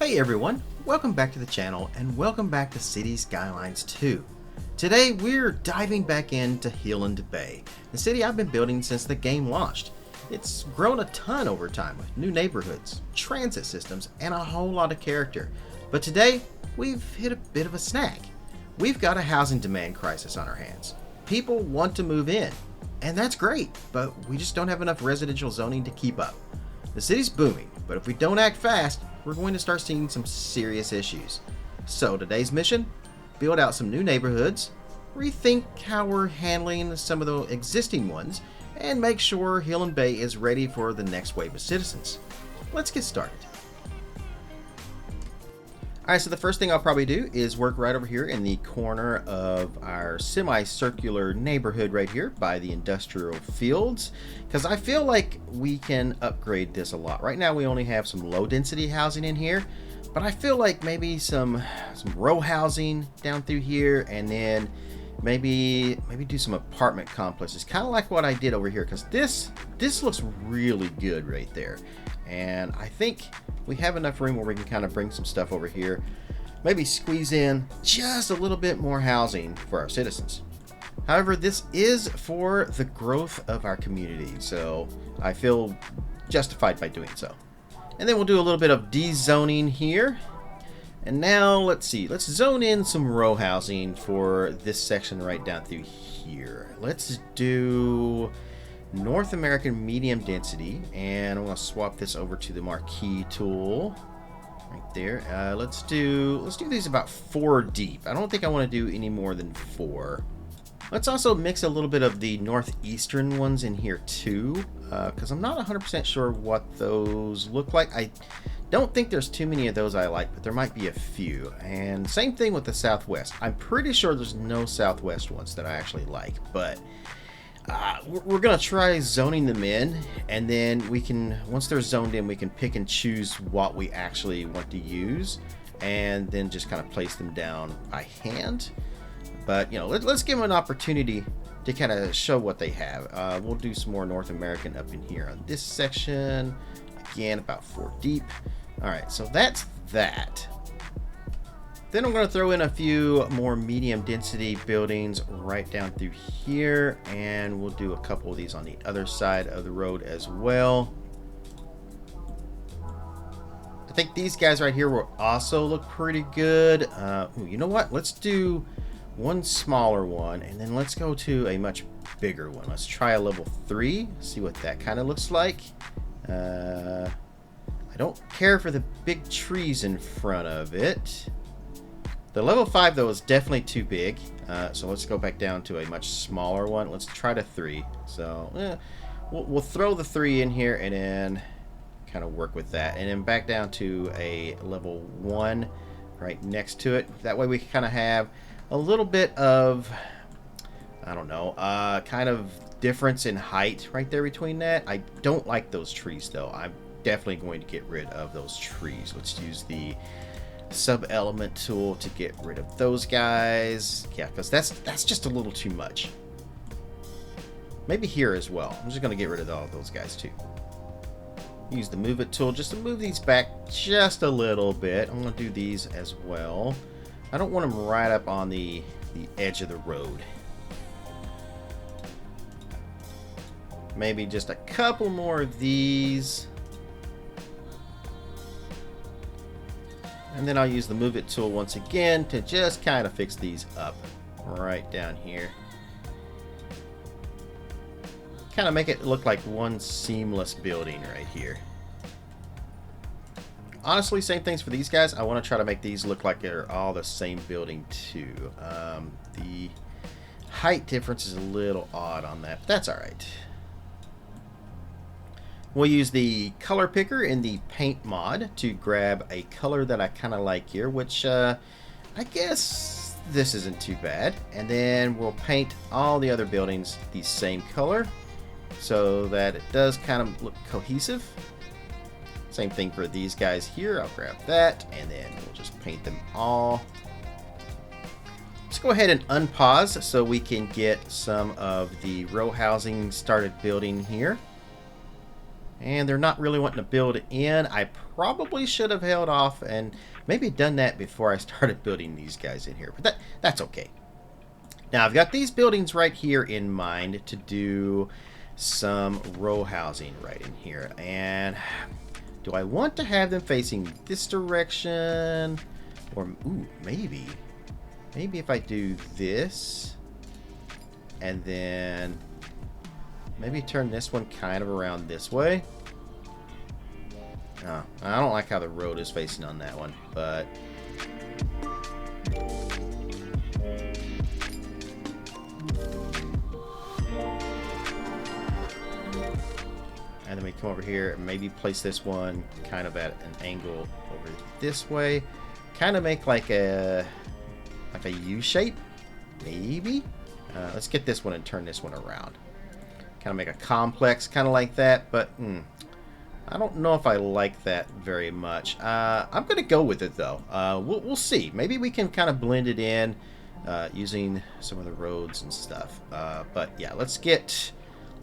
Hey everyone, welcome back to the channel and welcome back to Cities Skylines 2. Today we're diving back into Hilland Bay, the city I've been building since the game launched. It's grown a ton over time with new neighborhoods, transit systems, and a whole lot of character. But today we've hit a bit of a snag. We've got a housing demand crisis on our hands. People want to move in, and that's great, but we just don't have enough residential zoning to keep up. The city's booming, but if we don't act fast, we're going to start seeing some serious issues. So today's mission, build out some new neighborhoods, rethink how we're handling some of the existing ones, and make sure Hilland Bay is ready for the next wave of citizens. Let's get started. Alright, so the first thing I'll probably do is work right over here in the corner of our semicircular neighborhood right here by the industrial fields, because I feel like we can upgrade this a lot. Right now we only have some low density housing in here, but I feel like maybe some row housing down through here, and then maybe do some apartment complexes, kind of like what I did over here, because this looks really good right there. And I think we have enough room where we can kind of bring some stuff over here, maybe squeeze in just a little bit more housing for our citizens. However, this is for the growth of our community, so I feel justified by doing so. And then we'll do a little bit of dezoning here. And now let's see, let's zone in some row housing for this section right down through here. Let's do North American medium density, and I'm going to swap this over to the marquee tool right there. Let's do these about 4 deep. I don't think I want to do any more than 4. Let's also mix a little bit of the northeastern ones in here too, because I'm not 100% sure what those look like. I don't think there's too many of those I like, but there might be a few. And same thing with the southwest. I'm pretty sure there's no southwest ones that I actually like, but we're gonna try zoning them in, and then we can, once they're zoned in, we can pick and choose what we actually want to use, and then just kind of place them down by hand. But you know, let's give them an opportunity to kind of show what they have. We'll do some more North American up in here on this section. Again, about 4 deep. All right, so that's that. Then I'm going to throw in a few more medium density buildings right down through here, and we'll do a couple of these on the other side of the road as well. I think these guys right here will also look pretty good. You know what? Let's do one smaller one, and then let's go to a much bigger one. Let's try a level 3, see what that kind of looks like. I don't care for the big trees in front of it. The level 5 though is definitely too big, so let's go back down to a much smaller one. Let's try to 3. So we'll throw the 3 in here and then kind of work with that, and then back down to a level 1 right next to it. That way we kind of have a little bit of, I don't know, kind of difference in height right there between that. I don't like those trees though. I'm definitely going to get rid of those trees. Let's use the sub element tool to get rid of those guys. Yeah, because that's just a little too much. Maybe here as well. I'm just going to get rid of all of those guys too. Use the move it tool just to move these back just a little bit. I'm going to do these as well. I don't want them right up on the edge of the road. Maybe just a couple more of these. And then I'll use the move it tool once again to just kind of fix these up right down here. Kind of make it look like one seamless building right here. Honestly, same things for these guys. I want to try to make these look like they're all the same building too. The height difference is a little odd on that, but that's all right. We'll use the color picker in the paint mod to grab a color that I kind of like here, which I guess this isn't too bad. And then we'll paint all the other buildings the same color so that it does kind of look cohesive. Same thing for these guys here. I'll grab that, and then we'll just paint them all. Let's go ahead and unpause so we can get some of the row housing started building here. And they're not really wanting to build in. I probably should have held off and maybe done that before I started building these guys in here. But that's okay. Now, I've got these buildings right here in mind to do some row housing right in here. And do I want to have them facing this direction? Or, ooh, maybe. Maybe if I do this and then maybe turn this one kind of around this way. Oh, I don't like how the road is facing on that one, but and then we come over here and maybe place this one kind of at an angle over this way. Kind of make like a U shape, maybe. Let's get this one and turn this one around. Kind of make a complex, kind of like that, but I don't know if I like that very much. I'm going to go with it, though. We'll see. Maybe we can kind of blend it in using some of the roads and stuff. But yeah, let's get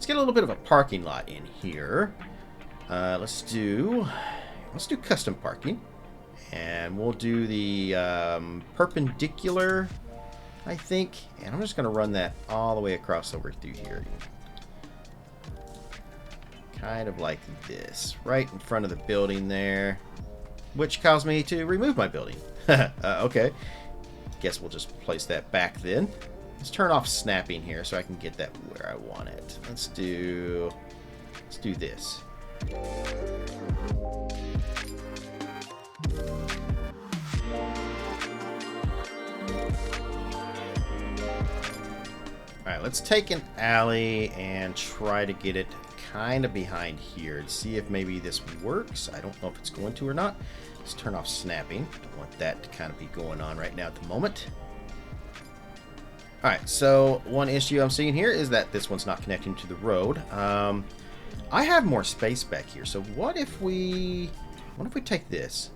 a little bit of a parking lot in here. Let's do custom parking, and we'll do the perpendicular, I think. And I'm just going to run that all the way across over through here. Kind of like this, right in front of the building there, which caused me to remove my building. Okay, guess we'll just place that back then. Let's turn off snapping here so I can get that where I want it. Let's do this. Alright, let's take an alley and try to get it kind of behind here and see if maybe this works. I don't know if it's going to or not. Let's turn off snapping. Don't want that to kind of be going on right now at the moment. Alright, so one issue I'm seeing here is that this one's not connecting to the road. I have more space back here, so what if we take this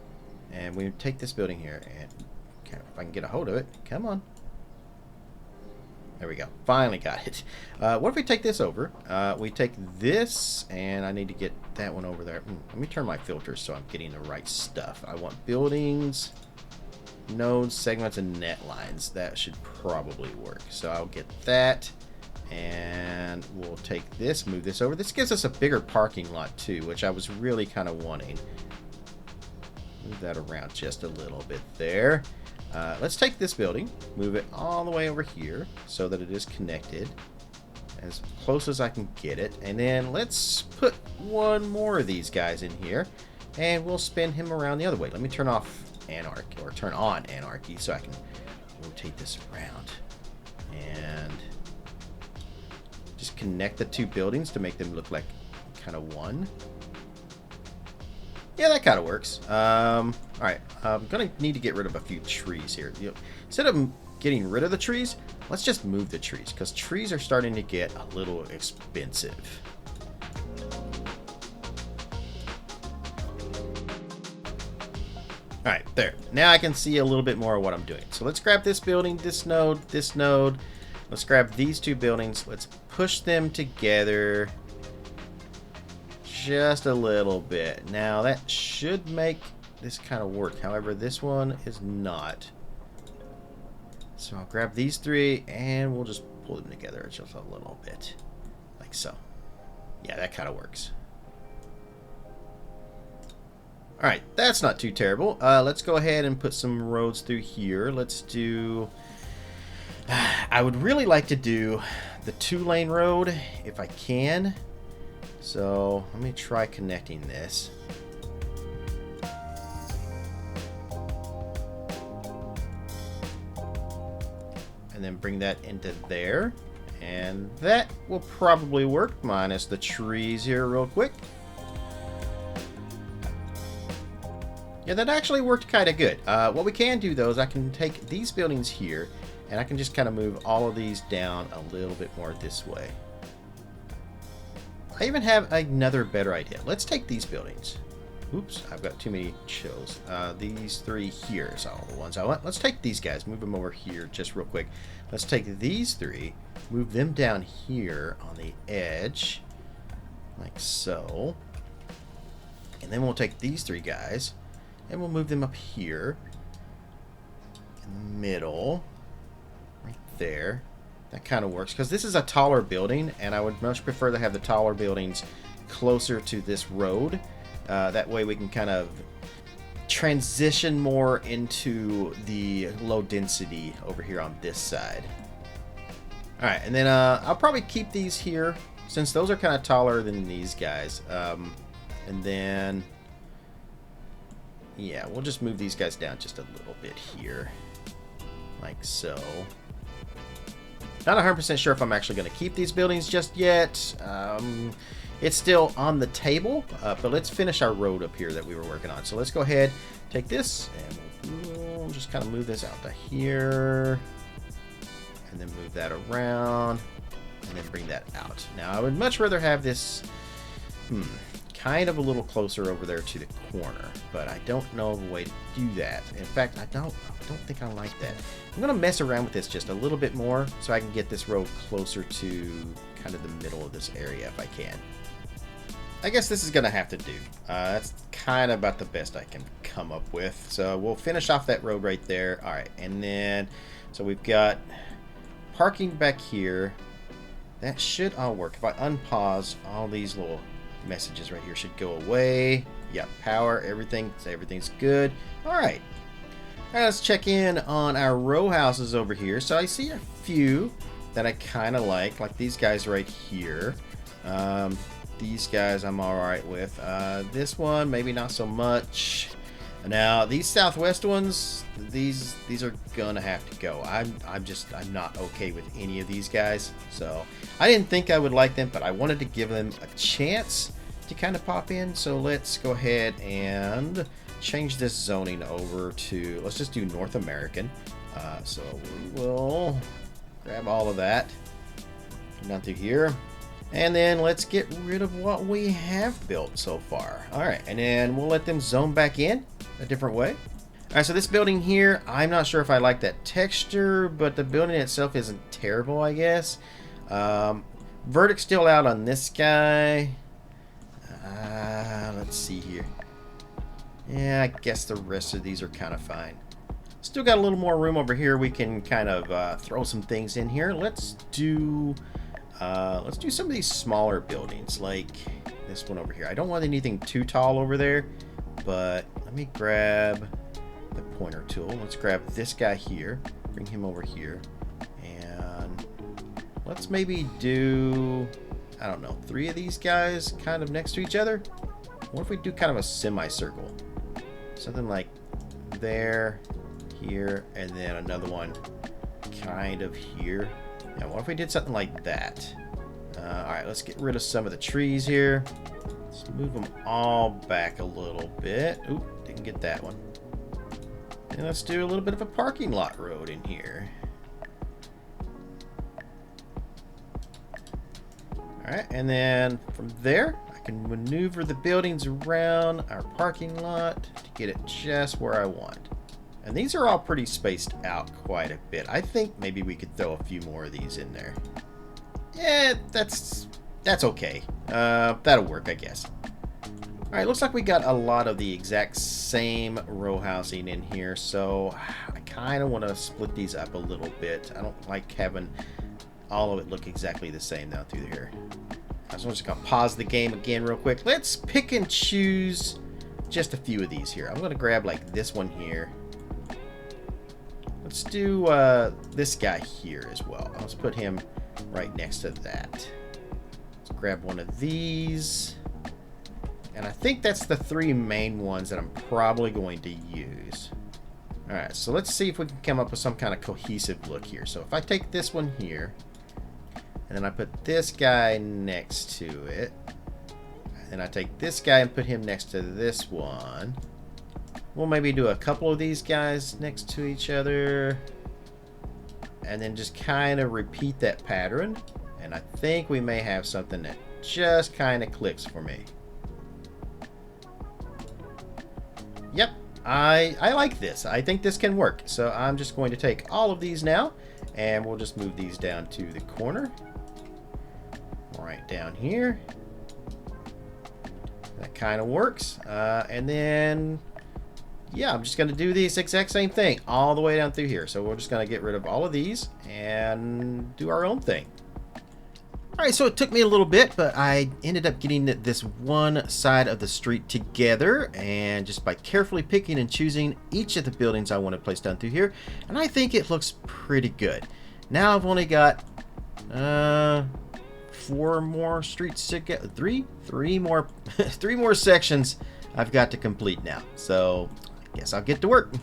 and we take this building here and if I can get a hold of it, come on. There we go. Finally got it. What if we take this over? We take this, and I need to get that one over there. Let me turn my filters so I'm getting the right stuff. I want buildings, nodes, segments, and net lines. That should probably work. So I'll get that, and we'll take this, move this over. This gives us a bigger parking lot, too, which I was really kind of wanting. Move that around just a little bit there. Let's take this building, move it all the way over here so that it is connected as close as I can get it, and then let's put one more of these guys in here and we'll spin him around the other way. Let me turn off anarchy, or turn on anarchy, so I can rotate this around and just connect the two buildings to make them look like kind of one. Yeah, that kind of works. Alright, I'm going to need to get rid of a few trees here. Instead of getting rid of the trees, let's just move the trees, because trees are starting to get a little expensive. Alright, there. Now I can see a little bit more of what I'm doing. So let's grab this building, this node, this node. Let's grab these two buildings. Let's push them together just a little bit. Now that should make this kind of work. However, this one is not. So I'll grab these three and we'll just pull them together just a little bit. Like so. Yeah, that kind of works. Alright, that's not too terrible. Let's go ahead and put some roads through here. Let's do... I would really like to do the 2-lane road if I can. So let me try connecting this. And then bring that into there. And that will probably work, minus the trees here real quick. Yeah, that actually worked kind of good. What we can do, though, is I can take these buildings here, and I can just kind of move all of these down a little bit more this way. I even have another better idea. Let's take these buildings. Oops, I've got too many shows. These three here is all the ones I want. Let's take these guys, move them over here just real quick. Let's take these three, move them down here on the edge, like so. And then we'll take these 3 guys and we'll move them up here in the middle, right there. That kind of works because this is a taller building, and I would much prefer to have the taller buildings closer to this road. That way we can kind of transition more into the low density over here on this side. Alright, and then I'll probably keep these here since those are kind of taller than these guys. And then, yeah, we'll just move these guys down just a little bit here, like so. Not 100% sure if I'm actually going to keep these buildings just yet. It's still on the table, but let's finish our road up here that we were working on. So let's go ahead, take this, and we'll just kind of move this out to here, and then move that around, and then bring that out. Now, I would much rather have this kind of a little closer over there to the corner, but I don't know of a way to do that. In fact, I don't think I like that. I'm going to mess around with this just a little bit more so I can get this road closer to kind of the middle of this area if I can. I guess this is going to have to do. That's kind of about the best I can come up with. So we'll finish off that road right there. All right, and then, so we've got parking back here. That should all work. If I unpause, all these little messages right here should go away. Yeah, power, everything's good. All right. All right, let's check in on our row houses over here. So I see a few that I kind of like these guys right here. These guys I'm all right with. This one maybe not so much. Now these southwest ones, these are gonna have to go. I'm not okay with any of these guys. So I didn't think I would like them, but I wanted to give them a chance to kind of pop in. So let's go ahead and change this zoning over to, let's just do North American. So we will grab all of that, come down through here. And then let's get rid of what we have built so far. All right, and then we'll let them zone back in a different way. All right, so this building here, I'm not sure if I like that texture, but the building itself isn't terrible, I guess. Verdict's still out on this guy. Let's see here. Yeah, I guess the rest of these are kind of fine. Still got a little more room over here. We can kind of throw some things in here. Let's do some of these smaller buildings, like this one over here. I don't want anything too tall over there, but let me grab the pointer tool. Let's grab this guy here, bring him over here, and let's maybe do, I don't know, 3 of these guys kind of next to each other. What if we do kind of a semicircle? Something like there, here, and then another one kind of here. Yeah, what if we did something like that? Alright, let's get rid of some of the trees here. Let's move them all back a little bit. Oop, didn't get that one. And let's do a little bit of a parking lot road in here. Alright, and then from there, I can maneuver the buildings around our parking lot to get it just where I want. And these are all pretty spaced out quite a bit. I think maybe we could throw a few more of these in there. Yeah, that's okay. That'll work, I guess. All right, looks like we got a lot of the exact same row housing in here, so I kind of want to split these up a little bit. I don't like having all of it look exactly the same down through here. So I'm just gonna pause the game again real quick. Let's pick and choose just a few of these here. I'm gonna grab like this one here. Let's do this guy here as well. Let's put him right next to that. Let's grab one of these. And I think that's the 3 main ones that I'm probably going to use. Alright, so let's see if we can come up with some kind of cohesive look here. So if I take this one here, and then I put this guy next to it, and then I take this guy and put him next to this one. We'll maybe do a couple of these guys next to each other, and then just kind of repeat that pattern. And I think we may have something that just kind of clicks for me. Yep, I like this. I think this can work. So I'm just going to take all of these now, and we'll just move these down to the corner. Right down here. That kind of works. And then, yeah, I'm just going to do this exact same thing all the way down through here. So we're just going to get rid of all of these and do our own thing. All right, so it took me a little bit, but I ended up getting this one side of the street together, and just by carefully picking and choosing each of the buildings I want to place down through here, and I think it looks pretty good. Now I've only got 4 more streets to get, three more three more sections I've got to complete now. So I guess I'll get to work.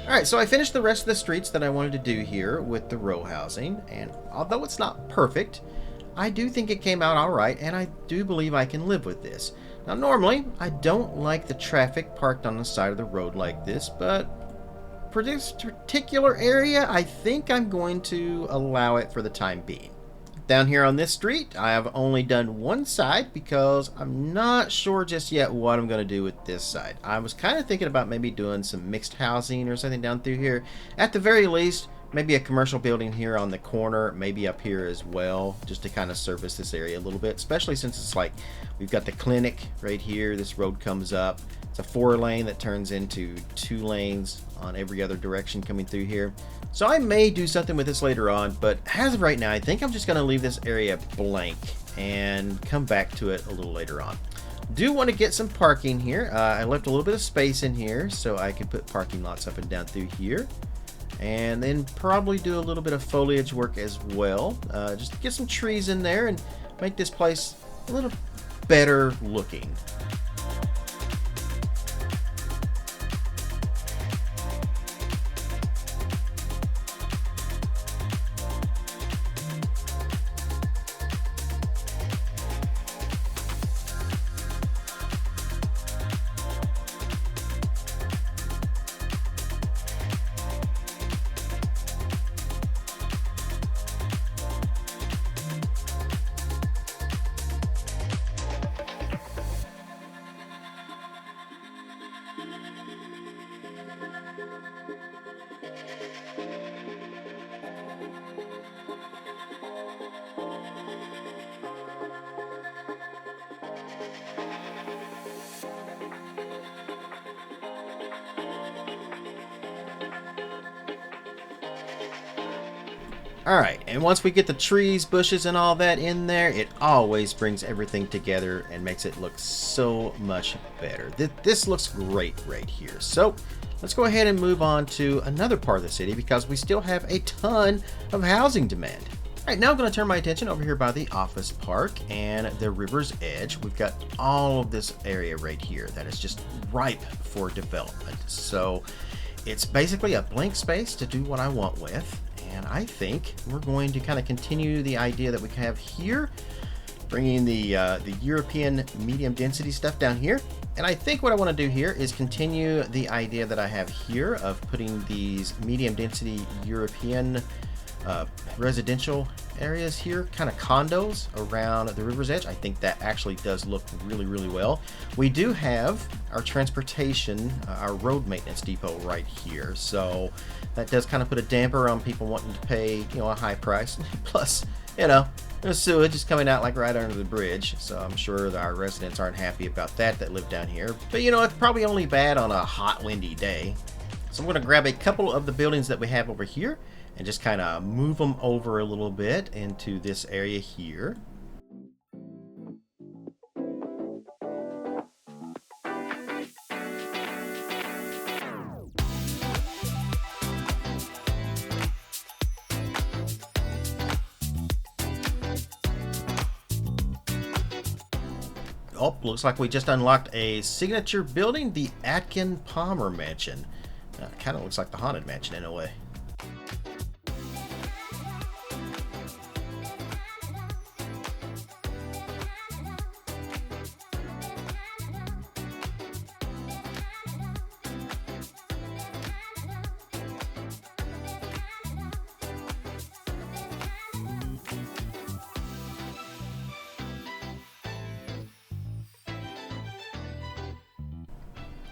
Alright, so I finished the rest of the streets that I wanted to do here with the row housing, and although it's not perfect, I do think it came out alright, and I do believe I can live with this. Now normally, I don't like the traffic parked on the side of the road like this, but for this particular area, I think I'm going to allow it for the time being. Down here on this street, I have only done one side because I'm not sure just yet what I'm going to do with this side. I was kind of thinking about maybe doing some mixed housing or something down through here. At the very least, maybe a commercial building here on the corner, maybe up here as well, just to kind of service this area a little bit, especially since it's like we've got the clinic right here. This road comes up. It's a 4-lane that turns into 2 lanes on every other direction coming through here. So I may do something with this later on, but as of right now, I think I'm just going to leave this area blank and come back to it a little later on. Do want to get some parking here. I left a little bit of space in here so I could put parking lots up and down through here. And then probably do a little bit of foliage work as well. Just get some trees in there and make this place a little better looking. Alright, and once we get the trees, bushes, and all that in there, it always brings everything together and makes it look so much better. This looks great right here. So, let's go ahead and move on to another part of the city because we still have a ton of housing demand. Alright, now I'm going to turn my attention over here by the office park and the river's edge. We've got all of this area right here that is just ripe for development. So, it's basically a blank space to do what I want with. And I think we're going to kind of continue the idea that we have here, bringing the European medium density stuff down here. And I think what I want to do here is continue the idea that I have here of putting these medium density European residential areas here, kind of condos around the river's edge. I think that actually does look really, really well. We do have our transportation, our road maintenance depot right here, so that does kind of put a damper on people wanting to pay, a high price. Plus, the sewage is coming out like right under the bridge, so I'm sure that our residents aren't happy about that live down here. But it's probably only bad on a hot, windy day. So I'm going to grab a couple of the buildings that we have over here and just kind of move them over a little bit into this area here. Oh, looks like we just unlocked a signature building, the Atkin Palmer Mansion. Kind of looks like the Haunted Mansion in a way.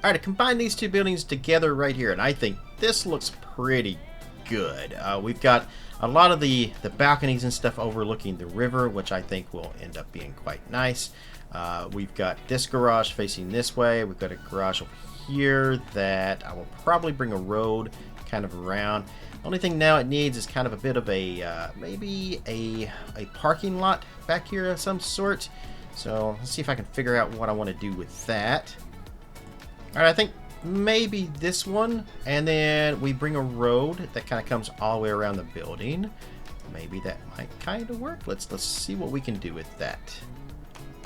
Alright, to combine these two buildings together right here, and I think this looks pretty good. We've got a lot of the balconies and stuff overlooking the river, which I think will end up being quite nice. We've got this garage facing this way. We've got a garage over here that I will probably bring a road kind of around. Only thing now it needs is kind of a bit of a, maybe a parking lot back here of some sort. So let's see if I can figure out what I want to do with that. Alright, I think maybe this one, and then we bring a road that kind of comes all the way around the building. Maybe that might kind of work. Let's see what we can do with that.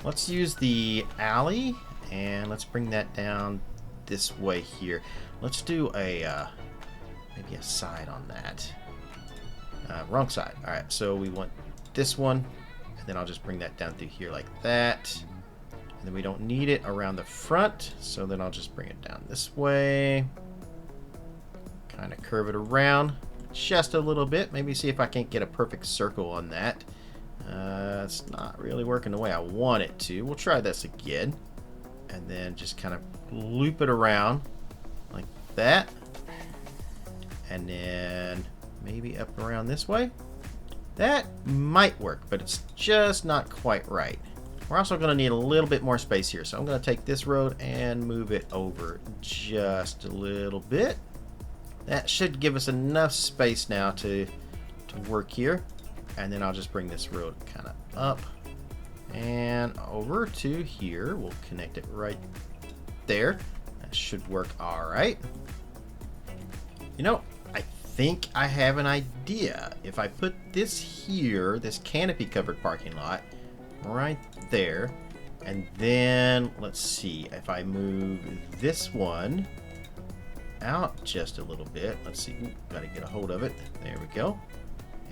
Let's use the alley, and let's bring that down this way here. Let's do a maybe a side on that. Wrong side. Alright, so we want this one, and then I'll just bring that down through here like that. And then we don't need it around the front, so then I'll just bring it down this way. Kind of curve it around just a little bit. Maybe see if I can't get a perfect circle on that. It's not really working the way I want it to. We'll try this again. And then just kind of loop it around like that. And then maybe up around this way. That might work, but it's just not quite right. We're also going to need a little bit more space here, so I'm going to take this road and move it over just a little bit. That should give us enough space now to work here. And then I'll just bring this road kind of up and over to here. We'll connect it right there. That should work all right. I think I have an idea. If I put this here, this canopy covered parking lot, right there, and then let's see if I move this one out just a little bit. Let's see, gotta get a hold of it. There we go.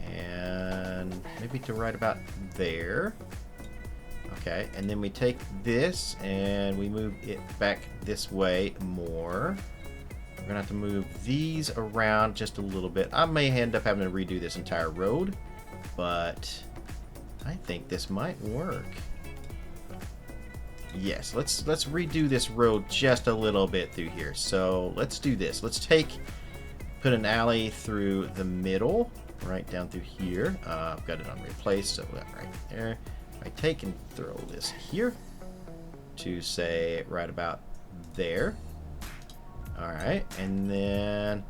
And maybe to right about there. Okay, and then we take this and we move it back this way more. We're gonna have to move these around just a little bit. I may end up having to redo this entire road, but I think this might work. Yes, let's redo this road just a little bit through here. So let's do this. Let's put an alley through the middle, right down through here. I've got it on replace, so right there. I take and throw this here to say right about there. All right, and then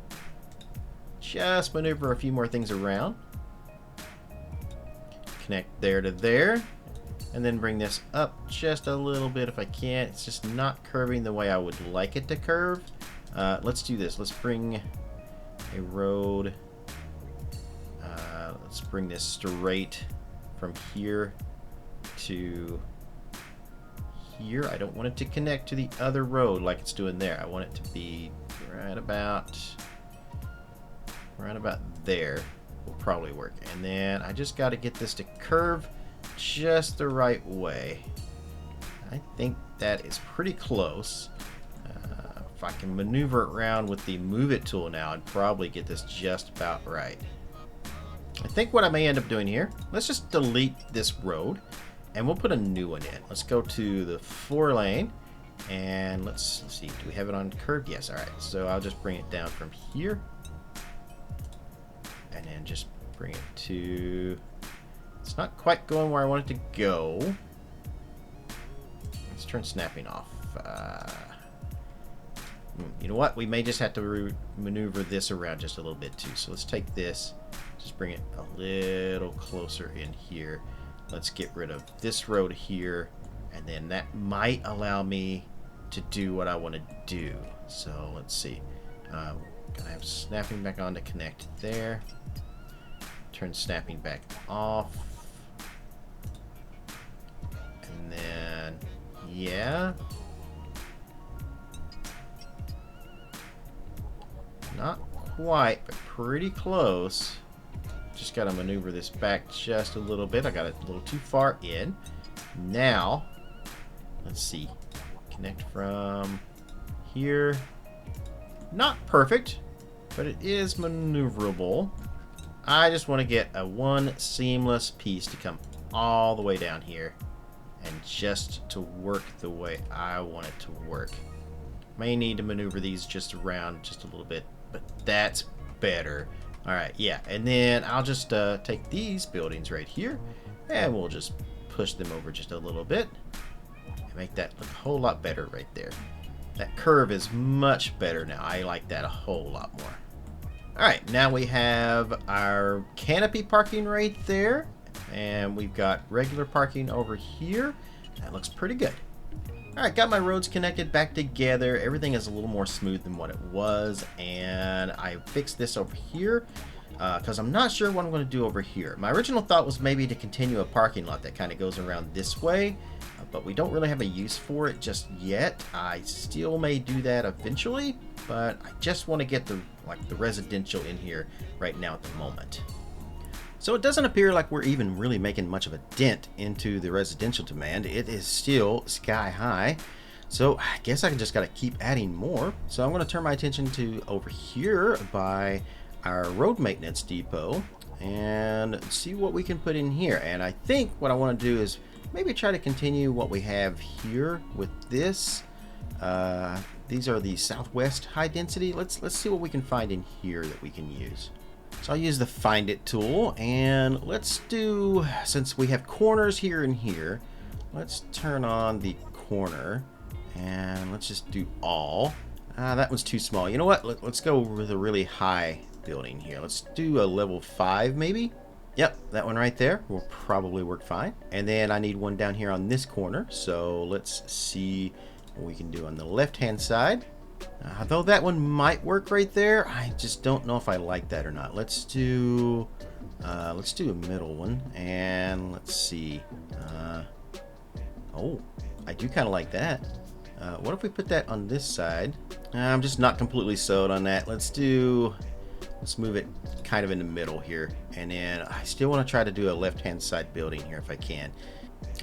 just maneuver a few more things around. Connect there to there, and then bring this up just a little bit if I can. It's just not curving the way I would like it to curve. Let's do this. Let's bring a road. Let's bring this straight from here to here. I don't want it to connect to the other road like it's doing there. I want it to be right about there. Will probably work. And then I just got to get this to curve just the right way. I think that is pretty close. If I can maneuver it around with the move it tool now, I'd probably get this just about right. I think what I may end up doing here, let's just delete this road and we'll put a new one in. Let's go to the 4-lane and let's see, do we have it on curve? Yes, all right. So I'll just bring it down from here and then just bring it to, it's not quite going where I want it to go. Let's turn snapping off. You know what? We may just have to maneuver this around just a little bit too. So let's take this, just bring it a little closer in here. Let's get rid of this road here, and then that might allow me to do what I want to do. So let's see. Gonna have snapping back on to connect there. Turn snapping back off. And then, yeah. Not quite, but pretty close. Just got to maneuver this back just a little bit. I got it a little too far in. Now, let's see. Connect from here. Not perfect, but it is maneuverable. I just want to get a one seamless piece to come all the way down here and just to work the way I want it to work. May need to maneuver these just around just a little bit, but that's better. All right, yeah, and then I'll just take these buildings right here and we'll just push them over just a little bit and make that look a whole lot better right there. That curve is much better now. I like that a whole lot more. All right, now we have our canopy parking right there, and we've got regular parking over here. That looks pretty good. All right, got my roads connected back together. Everything is a little more smooth than what it was, and I fixed this over here because I'm not sure what I'm going to do over here. My original thought was maybe to continue a parking lot that kind of goes around this way, but we don't really have a use for it just yet. I still may do that eventually, but I just want to get the residential in here right now at the moment. So it doesn't appear like we're even really making much of a dent into the residential demand. It is still sky high. So I guess I just got to keep adding more. So I'm going to turn my attention to over here by our road maintenance depot and see what we can put in here. And I think what I want to do is maybe try to continue what we have here with this. These are the southwest high density. Let's see what we can find in here that we can use. So I'll use the Find It tool, and let's do, since we have corners here and here, let's turn on the corner, and let's just do all. That one's too small. You know what? Let's go with a really high building here. Let's do a level 5 maybe. Yep, that one right there will probably work fine. And then I need one down here on this corner, so let's see what we can do on the left-hand side. Though that one might work right there, I just don't know if I like that or not. Let's do a middle one, and let's see. Oh, I do kind of like that. What if we put that on this side? I'm just not completely sold on that. Let's move it kind of in the middle here, and then I still want to try to do a left-hand side building here if I can.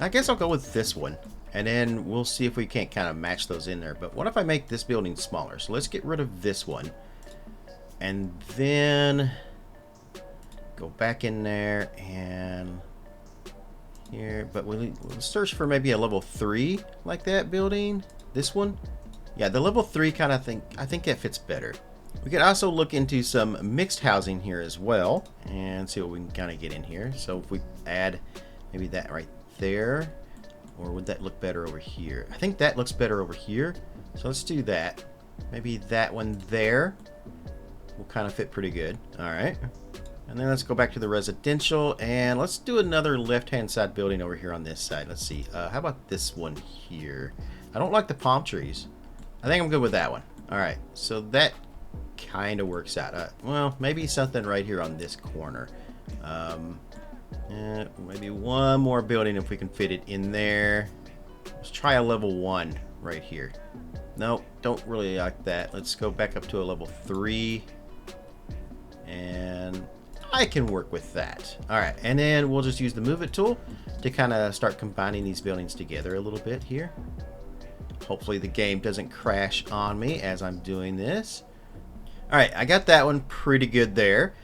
I guess I'll go with this one. And then we'll see if we can't kind of match those in there. But what if I make this building smaller? So let's get rid of this one. And then go back in there and here. But we'll search for maybe a level 3 like that building. This one. Yeah, the level 3 kind of thing. I think that fits better. We could also look into some mixed housing here as well. And see what we can kind of get in here. So if we add maybe that right there. Or would that look better over here? I think that looks better over here. So let's do that. Maybe that one there will kind of fit pretty good. All right. And then let's go back to the residential. And let's do another left-hand side building over here on this side. Let's see. How about this one here? I don't like the palm trees. I think I'm good with that one. All right. So that kind of works out. Well, maybe something right here on this corner. Maybe one more building if we can fit it in there. Let's try a level 1 right here. No, don't really like that. Let's go back up to a level 3. And I can work with that. Alright, and then we'll just use the Move It tool to kind of start combining these buildings together a little bit here. Hopefully the game doesn't crash on me as I'm doing this. Alright, I got that one pretty good there.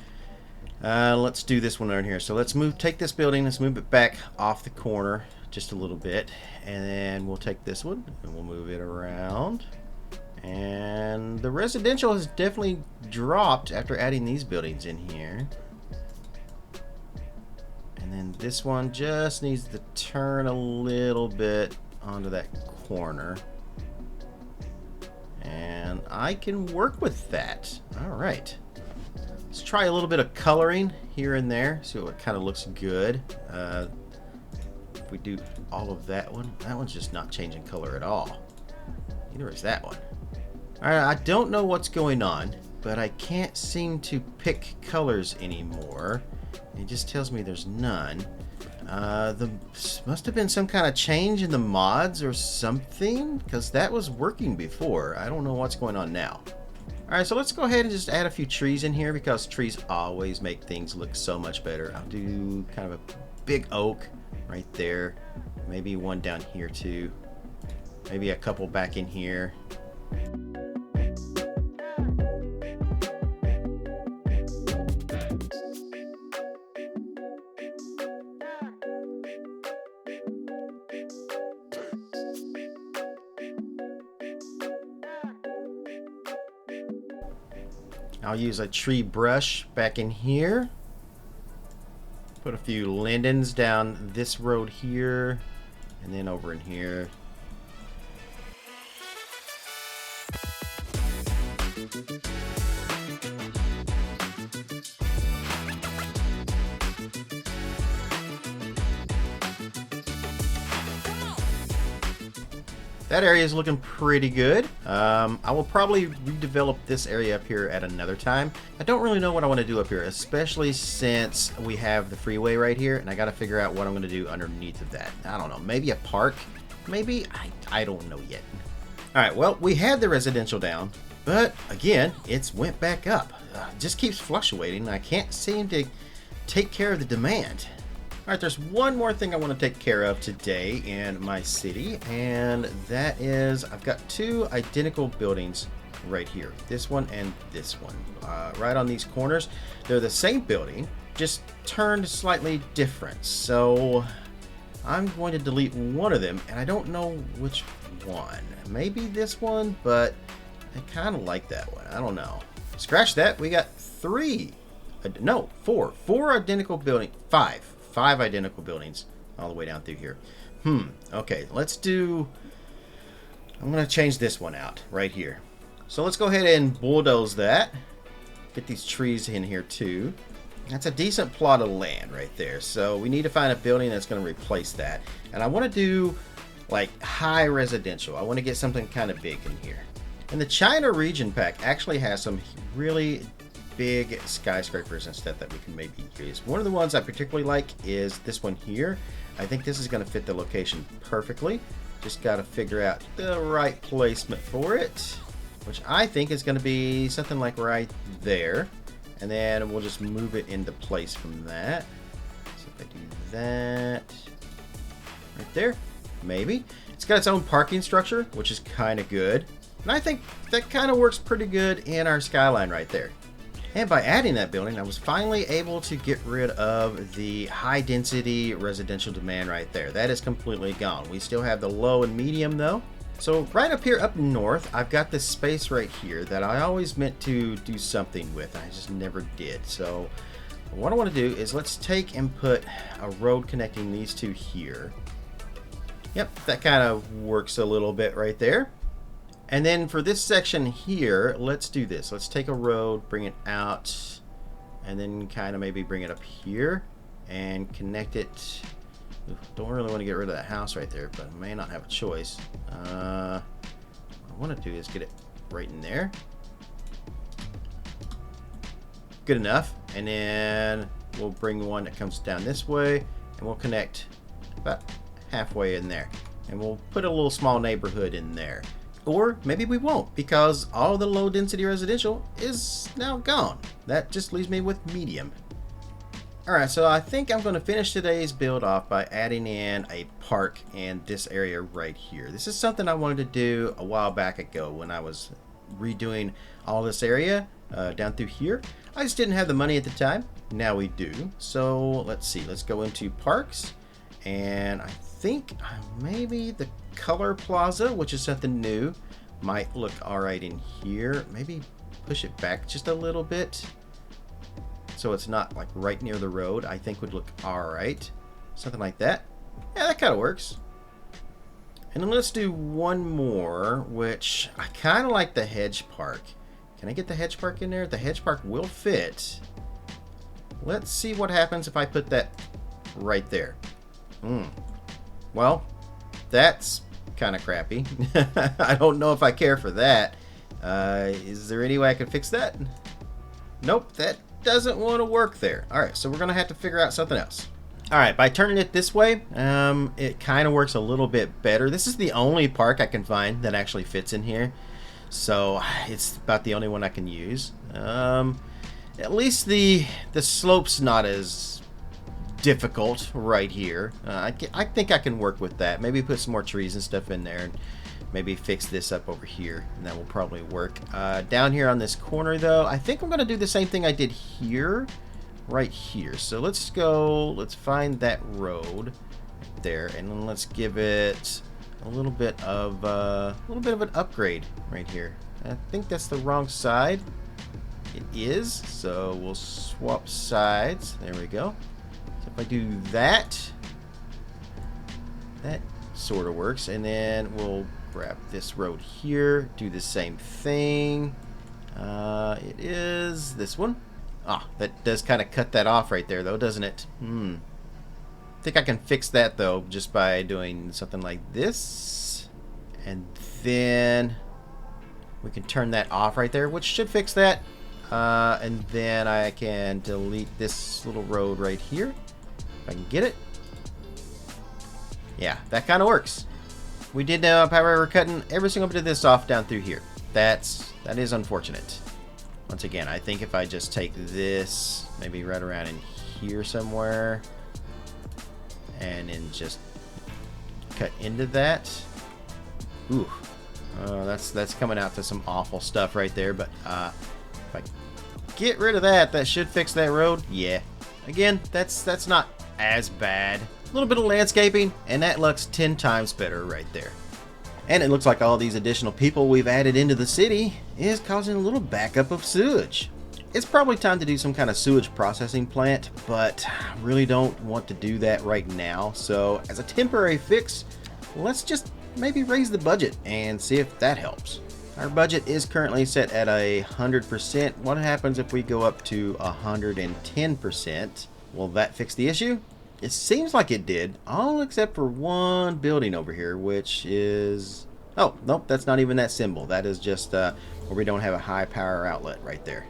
Let's do this one right here. So let's take this building, let's move it back off the corner just a little bit, and then we'll take this one and we'll move it around. And the residential has definitely dropped after adding these buildings in here. And then this one just needs to turn a little bit onto that corner. And I can work with that. All right. Let's try a little bit of coloring here and there. See what kind of looks good. If we do all of that one's just not changing color at all. Neither is that one. All right, I don't know what's going on, but I can't seem to pick colors anymore. It just tells me there's none. Must have been some kind of change in the mods or something, because that was working before. I don't know what's going on now. All right, so let's go ahead and just add a few trees in here, because trees always make things look so much better. I'll do kind of a big oak right there. Maybe one down here too. Maybe a couple back in here. I'll use a tree brush back in here. Put a few lindens down this road here, and then over in here. That area is looking pretty good. I will probably redevelop this area up here at another time. I don't really know what I want to do up here, especially since we have the freeway right here, and I got to figure out what I'm going to do underneath of that. I don't know, maybe a park? Maybe? I don't know yet. All right, well, we had the residential down, but again, it's went back up. It just keeps fluctuating. I can't seem to take care of the demand. All right, there's one more thing I want to take care of today in my city, and that is I've got two identical buildings right here. This one and this one, right on these corners. They're the same building, just turned slightly different. So I'm going to delete one of them, and I don't know which one. Maybe this one, but I kind of like that one. I don't know. Scratch that. We got four identical buildings. Five identical buildings all the way down through here. Okay, let's do... I'm going to change this one out right here. So let's go ahead and bulldoze that. Get these trees in here too. That's a decent plot of land right there. So we need to find a building that's going to replace that. And I want to do like high residential. I want to get something kind of big in here. And the China region pack actually has some really big skyscrapers and stuff that we can maybe use. One of the ones I particularly like is this one here. I think this is going to fit the location perfectly. Just got to figure out the right placement for it, which I think is going to be something like right there. And then we'll just move it into place from that. So if I do that right there, maybe. It's got its own parking structure, which is kind of good. And I think that kind of works pretty good in our skyline right there. And by adding that building, I was finally able to get rid of the high density residential demand right there. That is completely gone. We still have the low and medium though. So right up here up north, I've got this space right here that I always meant to do something with. I just never did. So what I want to do is let's take and put a road connecting these two here. Yep, that kind of works a little bit right there. And then for this section here, let's do this. Let's take a road, bring it out, and then kind of maybe bring it up here and connect it. Don't really want to get rid of that house right there, but I may not have a choice. What I want to do is get it right in there. Good enough. And then we'll bring one that comes down this way, and we'll connect about halfway in there. And we'll put a little small neighborhood in there. Or maybe we won't, because all the low density residential is now gone. That just leaves me with medium. Alright, so I think I'm going to finish today's build off by adding in a park in this area right here. This is something I wanted to do a while back ago when I was redoing all this area. down through here. I just didn't have the money at the time. Now we do. So let's see. Let's go into parks. And I think maybe the Color Plaza, which is something new, might look all right in here. Maybe push it back just a little bit so it's not like right near the road. I think would look all right. Something like that. Yeah, that kind of works. And then let's do one more, which I kind of like the Hedge Park. Can I get the Hedge Park in there? The Hedge Park will fit. Let's see what happens if I put that right there. Well, that's kind of crappy. I don't know if I care for that. Is there any way I can fix that? Nope, that doesn't want to work there. Alright, so we're going to have to figure out something else. Alright, by turning it this way, it kind of works a little bit better. This is the only park I can find that actually fits in here. So, it's about the only one I can use. At least the slope's not as difficult right here. I think I can work with that. Maybe put some more trees and stuff in there, and maybe fix this up over here, and that will probably work. Down here on this corner, though, I think I'm going to do the same thing I did here, right here. So let's find that road there, and then let's give it a little bit of an upgrade right here. I think that's the wrong side. It is, so we'll swap sides. There we go. So if I do that, that sort of works, and then we'll grab this road here, do the same thing. It is this one. That does kind of cut that off right there, though, doesn't it? I think I can fix that, though, just by doing something like this, and then we can turn that off right there, which should fix that. And then I can delete this little road right here, if I can get it. Yeah, that kind of works. We did end up, however, cutting every single bit of this off down through here. That is unfortunate. Once again, I think if I just take this, maybe right around in here somewhere, and then just cut into that. Ooh, that's coming out to some awful stuff right there. But if I get rid of that, that should fix that road. Yeah. Again, that's not as bad. A little bit of landscaping, and that looks 10 times better right there. And it looks like all these additional people we've added into the city is causing a little backup of sewage. It's probably time to do some kind of sewage processing plant, but I really don't want to do that right now. So as a temporary fix, let's just maybe raise the budget and see if that helps. Our budget is currently set at 100%. What happens if we go up to 110%? Will that fix the issue? It seems like it did, all except for one building over here, which is... Oh, nope, that's not even that symbol. That is just where we don't have a high power outlet right there.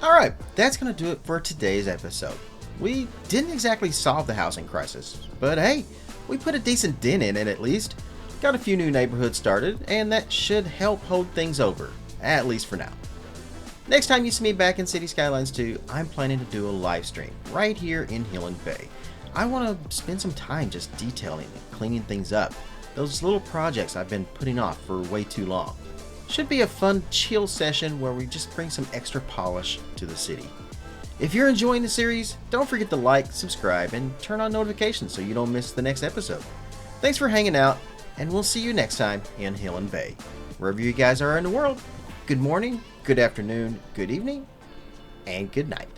Alright, that's going to do it for today's episode. We didn't exactly solve the housing crisis, but hey, we put a decent dent in it at least. Got a few new neighborhoods started, and that should help hold things over, at least for now. Next time you see me back in Cities Skylines 2, I'm planning to do a live stream right here in Hilland Bay. I want to spend some time just detailing and cleaning things up. Those little projects I've been putting off for way too long. Should be a fun chill session where we just bring some extra polish to the city. If you're enjoying the series, don't forget to like, subscribe, and turn on notifications so you don't miss the next episode. Thanks for hanging out, and we'll see you next time in Hilland Bay. Wherever you guys are in the world, good morning, good afternoon, good evening, and good night.